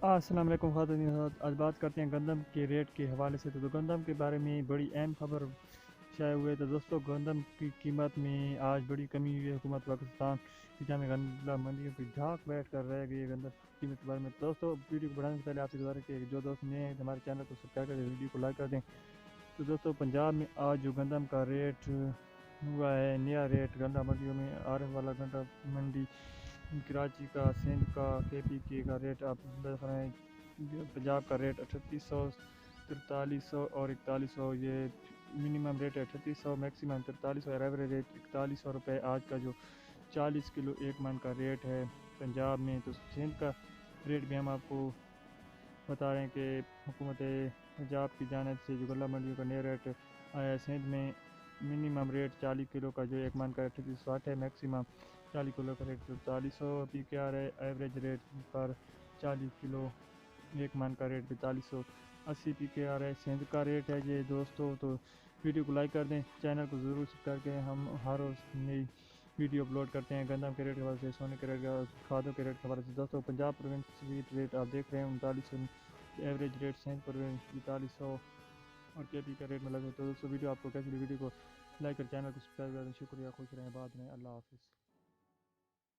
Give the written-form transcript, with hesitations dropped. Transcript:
السلام علیکم خواتین و حضرات، آج بات کرتے ہیں گندم کے ریٹ کے حوالے سے۔ تو گندم کے بارے میں بڑی اہم خبر شائع ہوئے تو دوستوں، گندم کی قیمت میں آج بڑی کمی ہوئی ہے۔ حکومت پاکستان کی جامع گندم منڈیوں کی جھانک بیٹھ کر رہ گئی ہے گندم کی قیمت کے بارے میں۔ دوستوں، ویڈیو کو بڑھانے سے پہلے آپ سے گزارش ہے کہ جو دوست نئے ہیں ہمارے چینل کو سبسکرائب کر دیں، ویڈیو کو لائک کر دیں۔ تو دوستوں، پنجاب میں آج جو گندم کا ریٹ ہوا ہے، نیا ریٹ گندم منڈیوں میں آر ایف والا گندم منڈی کراچی کا، سندھ کا، کے پی کے کا ریٹ آپ دیکھ رہے ہیں۔ پنجاب کا ریٹ 3800، 4300 اور 4100، یہ منیمم ریٹ ہے 3800، میکسیمم 4300 اور ایوریج ریٹ 4100 روپے آج کا جو 40 کلو ایک من کا ریٹ ہے پنجاب میں۔ تو سندھ کا ریٹ بھی ہم آپ کو بتا رہے ہیں کہ حکومت پنجاب کی جانب سے جو گندم منڈیوں کا نیا ریٹ آیا ہے، سندھ میں منیمم ریٹ 40 کلو کا جو ایک من کا 3860 ہے، میکسیمم 40 کلو کا ریٹ 4400 پی کے آر ہے، ایوریج ریٹ پر 40 کلو ایک من کا ریٹ 4280 پی کے آر ہے، سندھ کا ریٹ ہے یہ دوستوں۔ تو ویڈیو کو لائک کر دیں، چینل کو ضرور سبسکرائب کریں، ہم ہر روز نئی ویڈیو اپلوڈ کرتے ہیں گندم کے ریٹ کے حوالے سے، سونے کے ریٹ کے حوالے سے، کھادوں کے ریٹ کے حوالے سے۔ دوستوں، پنجاب پروونس ویٹ ریٹ آپ دیکھ رہے ہیں 3900، ایوریج ریٹ سندھ پروونس 4500 اور کے پی کا ریٹ میں لگے۔ تو دوستوں، ویڈیو آپ کو کیسی لگی؟ ویڈیو کو لائک کر چینل کو سبسکرائب کر دیں۔ شکریہ، خوش رہیں، آباد رہیں، اللہ حافظ۔